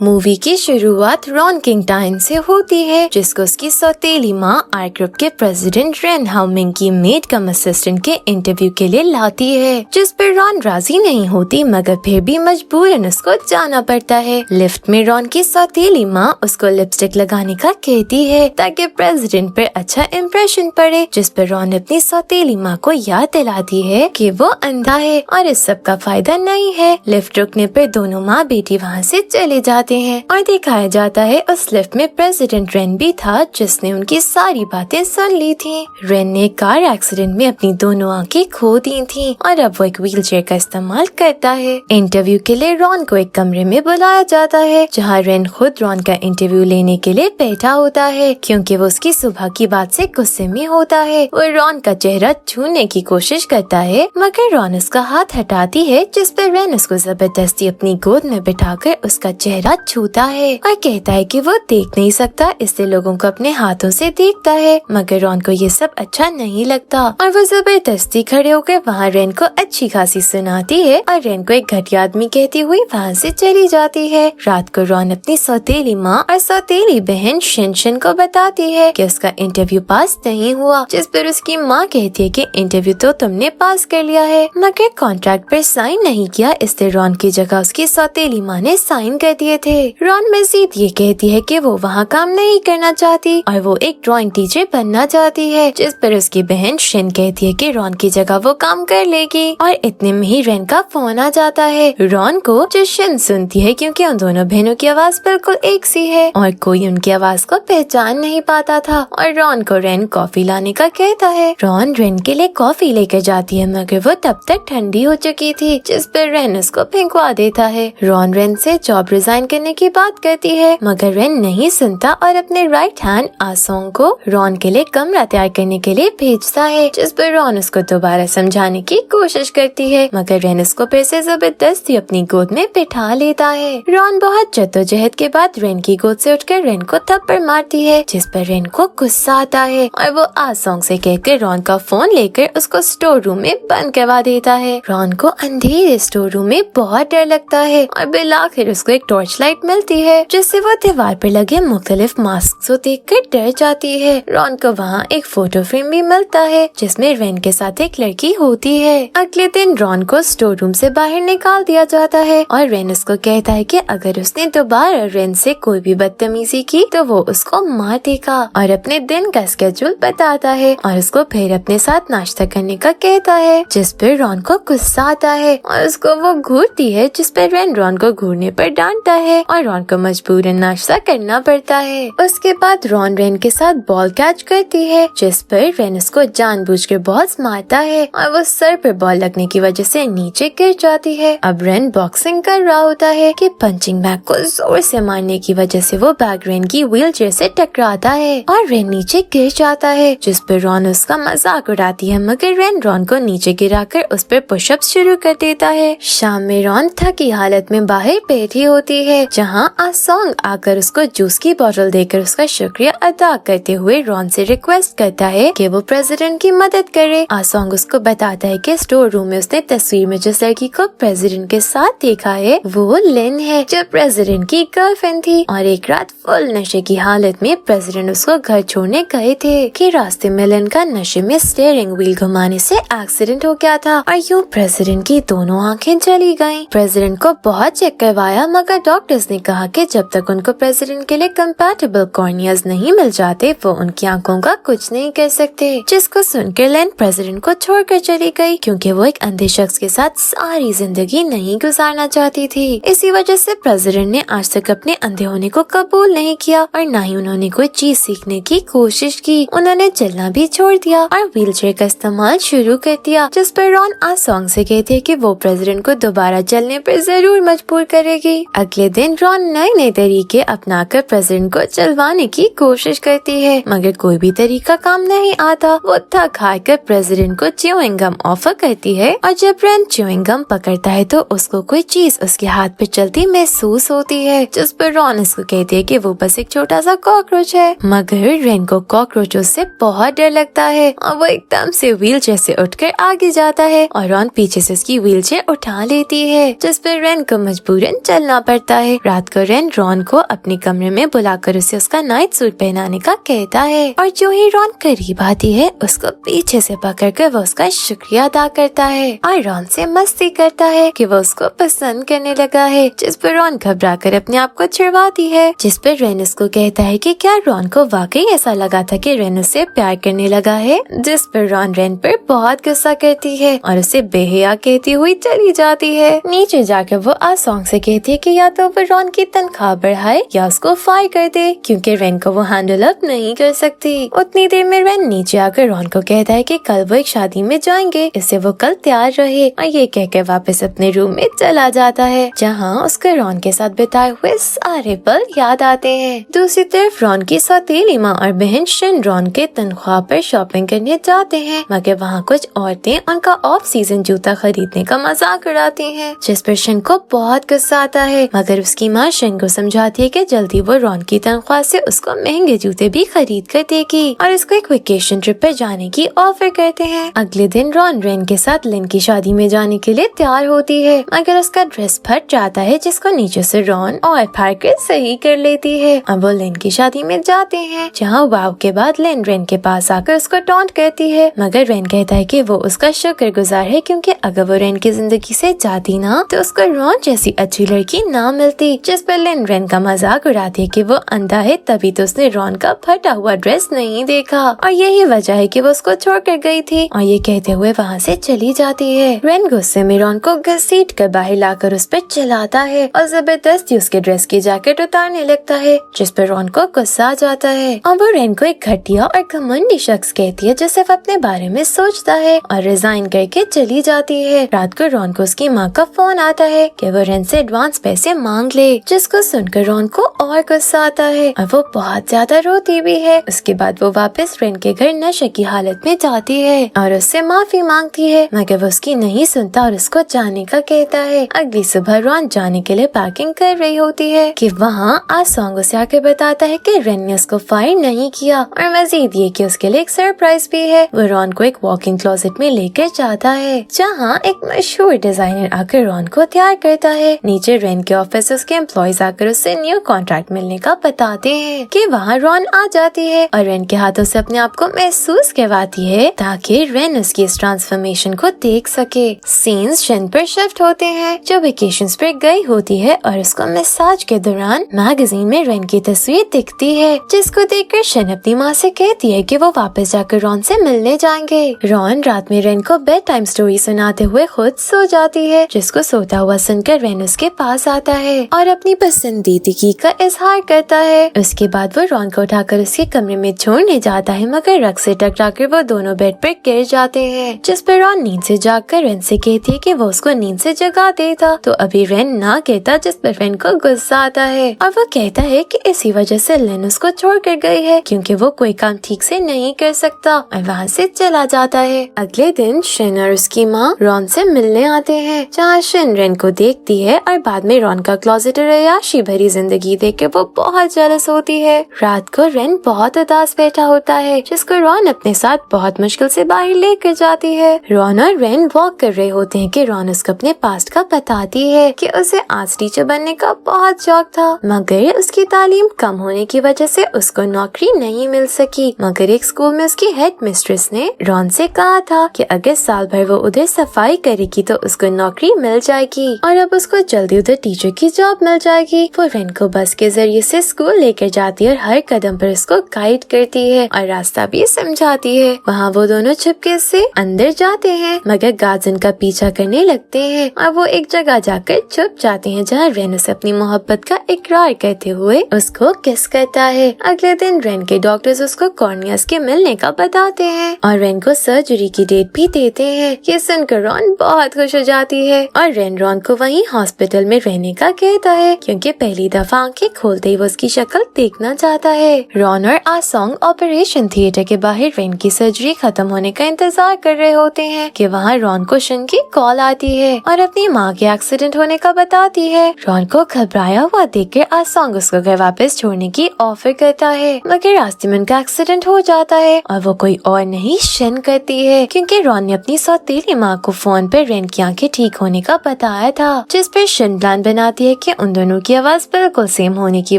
Movie की शुरुआत Ron किंगटाइन से होती है, जिसको उसकी सौतेली माँ आर ग्रुप के प्रेसिडेंट रेन हाउमिंग की मेड कम असिस्टेंट के इंटरव्यू के लिए लाती है, जिस पर रॉन राजी नहीं होती, मगर फिर भी मजबूरन उसको जाना पड़ता है। लिफ्ट में रॉन की सौतेली माँ उसको लिपस्टिक लगाने का कहती है ताकि प्रेसिडेंट पर अच्छा इम्प्रेशन पड़े, जिस पर रॉन अपनी सौतेली माँ को याद दिलाती है कि वो अंधा है और इस सब का फायदा नहीं है। लिफ्ट रुकने पर दोनों माँ बेटी वहाँ से चले जाते हैं और दिखाया जाता है उस लिफ्ट में प्रेसिडेंट रेन भी था, जिसने उनकी सारी बातें सुन ली थी। रेन ने कार एक्सीडेंट में अपनी दोनों आंखें खो दी थी और अब वो एक व्हीलचेयर का इस्तेमाल करता है। इंटरव्यू के लिए रॉन को एक कमरे में बुलाया जाता है, जहाँ रेन खुद रॉन का इंटरव्यू लेने के लिए बैठा होता है, क्योंकि वो उसकी सुबह की बात से गुस्से में होता है। वो रॉन का चेहरा छूने की कोशिश करता है, मगर रॉन उसका हाथ हटाती है, जिस पर रेन उसको जबरदस्ती अपनी गोद में बिठाकर उसका चेहरा छूता है और कहता है कि वो देख नहीं सकता, इसलिए लोगों को अपने हाथों से देखता है। मगर रॉन को ये सब अच्छा नहीं लगता और वो जबरदस्ती खड़े होकर वहाँ रेन को अच्छी खासी सुनाती है और रेन को एक घटिया आदमी कहती हुई वहाँ से चली जाती है। रात को रॉन अपनी सौतेली माँ और सौतेली बहन शिनशिन को बताती है कि उसका इंटरव्यू पास नहीं हुआ, जिस पर उसकी माँ कहती है कि इंटरव्यू तो तुमने पास कर लिया है, मगर कॉन्ट्रैक्ट पर साइन नहीं किया, इसलिए रॉन की जगह उसकी सौतेली माँ ने साइन कर दिए थे। रॉन मजीद ये कहती है कि वो वहाँ काम नहीं करना चाहती और वो एक ड्राइंग टीचर बनना चाहती है, जिस पर उसकी बहन शिन कहती है कि रॉन की जगह वो काम कर लेगी। और इतने में ही रेन का फोन आ जाता है रॉन को, जो शिन सुनती है क्योंकि उन दोनों बहनों की आवाज बिल्कुल एक सी है और कोई उनकी आवाज को पहचान नहीं पाता था। और रॉन को रेन कॉफी लाने का कहता है। रॉन रेन के लिए कॉफी लेकर जाती है, मगर वो तब तक ठंडी हो चुकी थी, जिस पर रेन उसको फेंकवा देता है। रॉन रेन से जॉब रिजाइन करने की बात करती है, मगर रेन नहीं सुनता और अपने राइट हैंड आसोंग को रॉन के लिए कमरा तैयार करने के लिए भेजता है, जिस पर रॉन उसको दोबारा समझाने की कोशिश करती है, मगर रेन उसको फिर से जबरदस्ती अपनी गोद में बिठा लेता है। रॉन बहुत जद्दोजहद के बाद रेन की गोद से उठकर रेन को थप्पड़ मारती है, जिस पर रेन को गुस्सा आता है और वो आसोंग से कहकर रॉन का फोन लेकर उसको स्टोर रूम में बंद करवा देता है। रॉन को अंधेरे स्टोर रूम में बहुत डर लगता है और बिल आखिर उसको एक टॉर्च लाइट मिलती है, जिससे वो दीवार पर लगे मुख्तलिफ मास्क को देखकर डर जाती है। रॉन को वहाँ एक फोटो फ्रेम भी मिलता है, जिसमें रेन के साथ एक लड़की होती है। अगले दिन रॉन को स्टोर रूम से बाहर निकाल दिया जाता है और रेन उसको कहता है कि अगर उसने दोबारा रेन से कोई भी बदतमीजी की तो वो उसको मार देगा, और अपने दिन का स्केड्यूल बताता है और उसको फिर अपने साथ नाश्ता करने का कहता है, जिस पर रॉन को गुस्सा आता है और उसको वो घूरती है, जिस पर रेन रॉन को घूरने पर डांटता है और रॉन को मजबूरन नाश्ता करना पड़ता है। उसके बाद रॉन रेन के साथ बॉल कैच करती है, जिस पर रेन उसको जानबूझकर बॉल्स मारता है और वो सर पर बॉल लगने की वजह से नीचे गिर जाती है। अब रेन बॉक्सिंग कर रहा होता है कि पंचिंग बैग को जोर से मारने की वजह से वो बैग रेन की व्हीलचेयर से टकराता है और रेन नीचे गिर जाता है, जिस पर रॉन उसका मजाक उड़ाती है, मगर रेन रॉन को नीचे गिराकर उस पर पुशअप शुरू कर देता है। शाम में रॉन थकी हालत में बाहर बैठी होती है, जहाँ आसोंग आकर उसको जूस की बोतल देकर उसका शुक्रिया अदा करते हुए रॉन से रिक्वेस्ट करता है कि वो प्रेसिडेंट की मदद करे। आसोंग उसको बताता है कि स्टोर रूम में उसने तस्वीर में जिस लड़की को प्रेसिडेंट के साथ देखा है वो लिन है, जो प्रेसिडेंट की गर्लफ्रेंड थी, और एक रात फुल नशे की हालत में प्रेसिडेंट उसको घर छोड़ने गए थे कि रास्ते में लिन का नशे में स्टीयरिंग व्हील घुमाने से एक्सीडेंट हो गया था और यूँ प्रेसिडेंट की दोनों आंखें चली गयी। प्रेसिडेंट को बहुत चेक करवाया, मगर डॉक्टर्स ने कहा कि जब तक उनको प्रेसिडेंट के लिए कंपैटिबल कॉर्नियाज नहीं मिल जाते वो उनकी आंखों का कुछ नहीं कर सकते, जिसको सुनकर लिन प्रेसिडेंट को छोड़कर चली गई, क्योंकि वो एक अंधे शख्स के साथ सारी जिंदगी नहीं गुजारना चाहती थी। इसी वजह से प्रेसिडेंट ने आज तक अपने अंधे होने को कबूल नहीं किया और न ही उन्होंने कोई चीज सीखने की कोशिश की। उन्होंने चलना भी छोड़ दिया और व्हीलचेयर का इस्तेमाल शुरू कर दिया, जिस पर रॉन आसोंग से कहते हैं कि वो प्रेसिडेंट को दोबारा चलने पर जरूर मजबूर करेगी। अगले दिन रॉन नए नए तरीके अपनाकर प्रेसिडेंट को चलवाने की कोशिश करती है, मगर कोई भी तरीका काम नहीं आता। वो थक हार कर प्रेसिडेंट को च्युइंग गम ऑफर करती है और जब रेन च्युइंग गम पकड़ता है तो उसको कोई चीज उसके हाथ पे चलती महसूस होती है, जिस पर रॉन उसको कहती है कि वो बस एक छोटा सा कॉकरोच है। मगर रेन को कॉकरोचों से बहुत डर लगता है और वो एकदम से व्हीलचेयर से उठकर आगे जाता है और रॉन पीछे से उसकी व्हीलचेयर उठा लेती है, जिस पर रेन को मजबूरन चलना पड़ता है। रात को रेन रॉन को अपने कमरे में बुलाकर उसे उसका नाइट सूट पहनाने का कहता है और जो ही रॉन करीब आती है उसको पीछे से पकड़कर वो उसका शुक्रिया अदा करता है और रॉन से मस्ती करता है कि वो उसको पसंद करने लगा है, जिस पर रॉन घबराकर अपने आप को चिढ़वाती है, जिस पर रेन उसको कहता है कि क्या रॉन को वाकई ऐसा लगा था कि रेन उससे प्यार करने लगा है, जिस पर रॉन रेन पर बहुत गुस्सा करती है और उसे बेहया कहती हुई चली जाती है। नीचे जाकर वो आसोंग से कहती है कि या तो वो रॉन की तनख्वाह बढ़ाए या उसको फायर कर दे, क्योंकि रेन को वो हैंडल अप नहीं कर सकती। उतनी देर में रेन नीचे आकर रॉन को कहता है कि कल वो एक शादी में जाएंगे, इससे वो कल तैयार रहे, और ये कहकर वापस अपने रूम में चला जाता है, जहाँ उसके रॉन के साथ बिताए हुए सारे पल याद आते हैं। दूसरी तरफ रॉन की सौतेली माँ और बहन शिन रॉन के तनख्वाह पर शॉपिंग करने जाते हैं, मगर वहाँ कुछ औरतें उनका ऑफ सीजन जूता खरीदने का मजाक उड़ाती हैं, जिस पर शिन को बहुत गुस्सा आता है, मगर उसकी माँ शिन को समझाती है कि जल्दी वो रॉन की तनख्वाह से उसको महंगे जूते भी खरीद कर देगी और इसको एक वेकेशन ट्रिप पर जाने की ऑफर करते हैं। अगले दिन रॉन रेन के साथ लिन की शादी में जाने के लिए तैयार होती है, मगर उसका ड्रेस फट जाता है, जिसको नीचे से रॉन और फायर सही कर लेती है। अब वो लिन की शादी में जाते हैं, जहाँ वाव के बाद लिन रेन के पास आकर उसको टॉन्ट करती है, मगर रेन कहता है कि वो उसका शुक्रगुजार है, क्योंकि अगर वो रेन की जिंदगी से जाती ना तो उसको रॉन जैसी अच्छी लड़की ना मिलती, जिस पर लिन रेन का मजाक उड़ाती है कि वो अंधा है, तभी तो उसने रॉन का फटा हुआ ड्रेस नहीं देखा और यही वजह है कि वो उसको छोड़कर गई थी, और ये कहते हुए वहाँ से चली जाती है। रेन गुस्से में रॉन को घसीट कर बाहर लाकर उस पर चलाता है और जबरदस्ती उसके ड्रेस की जैकेट उतारने लगता है, जिस पर रॉन को गुस्सा आ जाता है और वो रेन को एक घटिया और घमंडी शख्स कहती है जो सिर्फ अपने बारे में सोचता है, और रिजाइन करके चली जाती है। रात को रॉन को उसकी माँ का फोन आता है कि वो रेन से एडवांस पैसे मांग ले, जिसको सुनकर रॉन को और गुस्सा आता है और वो बहुत ज्यादा रोती भी है। उसके बाद वो वापस रेन के घर नशे की हालत में जाती है और उससे माफी मांगती है, मगर वो उसकी नहीं सुनता और उसको जाने का कहता है। अगली सुबह रॉन जाने के लिए पैकिंग कर रही होती है कि वहाँ आसोंग उसे आकर बताता है कि रेन ने उसको फायर नहीं किया, और मजीद ये कि उसके लिए एक सरप्राइज भी है। वो रॉन को एक वॉकिंग क्लोजेट में लेकर जाता है, जहाँ एक मशहूर डिजाइनर आकर रॉन को तैयार करता है। नीचे रेन के ऑफिस उसके एम्प्लॉयज आकर उससे न्यू कॉन्ट्रैक्ट मिलने का बताते हैं कि वहाँ रॉन आ जाती है और रेन के हाथों से अपने आप को महसूस करवाती है, ताकि रेन उसकी इस ट्रांसफॉर्मेशन को देख सके। सीन्स शिन पर शिफ्ट होते हैं, जो वेकेशंस पर गई होती है और उसको मसाज के दौरान मैगजीन में रेन की तस्वीर दिखती है, जिसको देखकर शिन अपनी माँ से कहती है कि वो वापस जाकर रॉन से मिलने जाएंगे। रॉन रात में रेन को बेड टाइम स्टोरी सुनाते हुए खुद सो जाती है, जिसको सोता हुआ सुनकर रेन उसके पास आता है और अपनी पसंदीदगी का इजहार करता है। उसके बाद वो रॉन को उठाकर उसके कमरे में छोड़ने जाता है, मगर रग से टकराकर वो दोनों बेड पर गिर जाते हैं, जिस पर रॉन नींद से जागकर रेन से कहती है कि वो उसको नींद से जगा देता, तो अभी रेन ना कहता, जिस पर रेन को गुस्सा आता है और वो कहता है कि इसी वजह से लिन उसको छोड़ कर गई है, क्योंकि वो कोई काम ठीक से नहीं कर सकता, और वहाँ से चला जाता है। अगले दिन शिन और उसकी माँ रॉन से मिलने आते हैं, जहाँ शिन रेन को देखती है और बाद में रॉन का क्लोजेट और अय्याशी भरी जिंदगी देख के वो बहुत जेलस होती है। रात को रेन बहुत उदास बैठा होता है, जिसको रॉन अपने साथ बहुत मुश्किल से बाहर लेकर जाती है। रॉन और रेन वॉक कर रहे होते हैं कि रॉन उसको अपने पास्ट का बताती है कि उसे आर्ट्स टीचर बनने का बहुत शौक था, मगर उसकी तालीम कम होने की वजह से उसको नौकरी नहीं मिल सकी। मगर एक स्कूल में उसकी हेड मिस्ट्रेस ने रॉन से कहा था कि अगर साल भर वो उधर सफाई करेगी तो उसको नौकरी मिल जाएगी, और अब उसको जल्दी उधर टीचर की जॉब मिल जाएगी। वो रेन को बस के जरिए से स्कूल लेकर जाती है और हर कदम पर उसको गाइड करती है और रास्ता भी समझाती है। वहाँ वो दोनों छुपके से अंदर जाते हैं, मगर गार्ड्स उनका पीछा करने लगते हैं और वो एक जगह जाकर छुप जाते हैं, जहाँ रेन उसे अपनी मोहब्बत का इकरार करते हुए उसको किस करता है। अगले दिन रेन के डॉक्टर्स उसको कॉर्नियास के मिलने का बताते हैं और रेन को सर्जरी की डेट भी देते हैं। ये सुनकर रॉन बहुत खुश हो जाती है और रेन रॉन को वहीं हॉस्पिटल में रहने का कहता है, क्योंकि पहली दफा आंखें खोलते ही वो उसकी शक्ल देखना चाहता है। रॉन और आसोंग ऑपरेशन थिएटर के बाहर रेन की सर्जरी खत्म होने का इंतजार कर रहे होते हैं कि वहाँ रॉन को शिन की कॉल आती है और अपनी माँ के एक्सीडेंट होने का बताती है। रॉन को घबराया हुआ देखकर आसोंग उसको घर वापस छोड़ने की ऑफर करता है, मगर रास्ते में उनका एक्सीडेंट हो जाता है और वो कोई और नहीं शिन करती है, क्योंकि रॉन ने अपनी सौतेली माँ को फोन पर रेन की आंखें ठीक होने का बताया था, जिस पर शिन प्लान बनाती है कि उन दोनों की आवाज बिल्कुल सेम होने की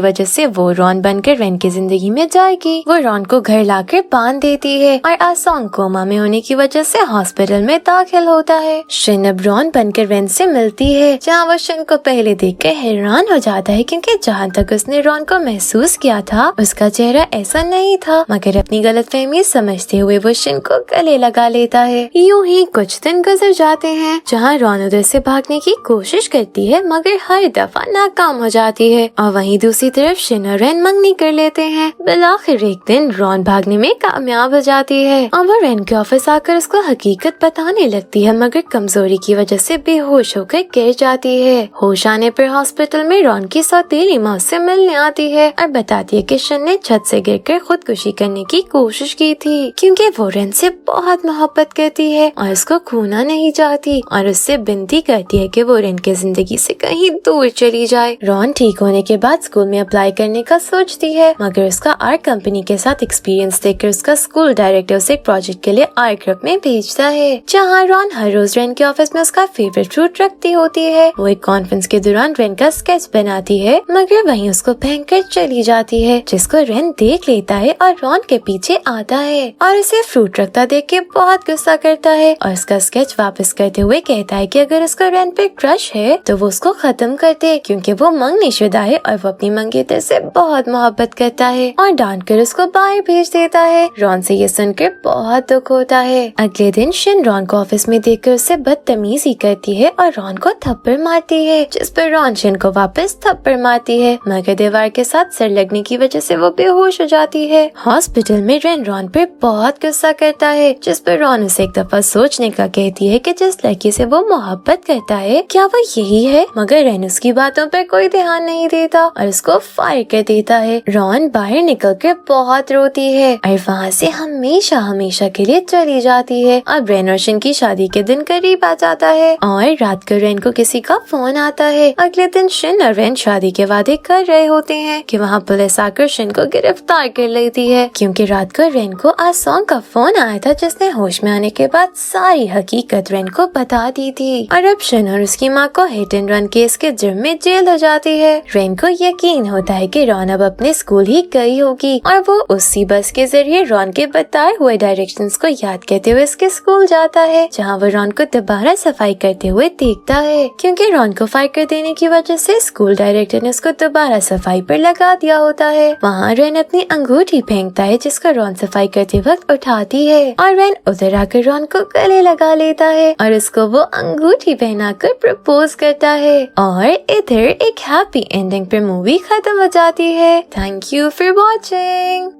वजह से वो रॉन बनकर रेन की जिंदगी में जाएगी। वो रॉन को घर लाकर बांध देती है और आसोंग कोमा में होने की वजह से हॉस्पिटल में दाखिल होता है। शिन अब रॉन बनकर रेन से मिलती है, जहाँ वो शिन को पहले देखकर हैरान हो जाता है, क्योंकि जहाँ तक उसने रॉन को महसूस किया था उसका चेहरा ऐसा नहीं था। मगर अपनी गलतफहमी समझते हुए वो शिन को गले लगा लेता है। यूं ही कुछ दिन गुजर जाते हैं, जहाँ रॉन उधर से भागने की कोशिश करती है मगर हर दफा नाकाम हो जाती है। और वहीं दूसरी तरफ शिन और रेन मंगनी कर लेते हैं। बिलाखिर एक दिन रॉन भागने में कामयाब हो जाती है और वो रेन के ऑफिस आकर उसको हकीकत बताने लगती है, मगर कमजोरी की वजह से बेहोश होकर गिर जाती है। होश आने पर हॉस्पिटल में रॉन की सौतेली माँ उससे मिलने आती है और बताती है कि शिन ने छत से गिरकर खुदकुशी करने की कोशिश की थी, क्योंकि वो रेन से बहुत मोहब्बत करती है और उसको खोना नहीं चाहती, और उससे विनती करती है कि वो रेन की जिंदगी से कहीं दूर चली जाए। रॉन ठीक होने के बाद स्कूल में अप्लाई करने का सोचती है, मगर उसका आर्ट कंपनी के साथ एक्सपीरियंस देखकर उसका स्कूल डायरेक्टर उसे एक प्रोजेक्ट के लिए आर्ट ग्रुप में भेजता है, जहाँ रॉन हर रोज रेन के ऑफिस में उसका फेवरेट फ्रूट रखती होती है। वो एक कॉन्फ्रेंस के दौरान रेन का स्केच बनाती है, मगर वहीं उसको फेंक कर चली जाती है, जिसको रेन देख लेता है और रॉन के पीछे आता है और उसे फ्रूट रखता देख के बहुत गुस्सा करता है और उसका स्केच वापस करते हुए कहता है कि अगर उसको रेन पे क्रश है तो वो उसको खत्म कर दे, क्योंकि वो मंगनीशुदा है और वो अपनी मंगेतर से बहुत मोहब्बत करता है, और डांट कर उसको बाहर भेज देता है। रॉन से ये सुनकर बहुत दुख होता है। अगले दिन शिन रॉन को ऑफिस में देखकर उससे बदतमीजी करती है और रॉन को थप्पड़ मारती है, जिस पर रॉन शिन को वापस थप्पड़ मारती है, मगर दीवार के साथ सर लगने की वजह से वो बेहोश हो जाती है। हॉस्पिटल में रेन रॉन पर बहुत गुस्सा करता है, जिस पर रॉन उसे एक दफा सोचने का कहती है कि जिस लड़की से वो मोहब्बत करता है क्या वो यही है, मगर रेन उसकी बातों पर कोई ध्यान नहीं देता और उसको फायर कर देता है। रॉन बाहर निकलकर बहुत रोती है और वहाँ से हमेशा हमेशा के लिए चली जाती है। अब रेन और शिन की शादी के दिन करीब आ जाता है और रात को रेन को किसी का फोन आता है। अगले दिन शिन और रेन शादी के वादे कर रहे होते हैं कि वहाँ पुलिस आकर शिन को गिरफ्तार कर लेती है, क्योंकि रात को रेन को आसोंग का फोन आया था, जिसने होश में आने के बाद सारी हकीकत रेन को बता दी थी। और अब शिन और उसकी माँ को हिट एंड रन केस के जुर्म में जेल हो जाती है। रेन को यकीन होता है कि रॉन अब अपने स्कूल ही गई होगी और वो उसी बस के जरिए रॉन के बताए हुए डायरेक्शंस को याद करते हुए उसके स्कूल जाता है, जहाँ वो रॉन को दोबारा सफाई करते हुए देखता है, क्योंकि रॉन को फायर कर देने की वजह से स्कूल डायरेक्टर ने उसको दोबारा सफाई पर लगा दिया होता है। वहाँ रेन अपनी अंगूठी फेंकता है, जिसको रॉन सफाई करते वक्त उठाती है और रेन उधर आकर रॉन को गले लगा लेता है और उसको वो अंगूठी पहनाकर प्रपोज करता है, और इधर एक हैप्पी एंडिंग पर मूवी खत्म हो जाती है। Thank you for watching.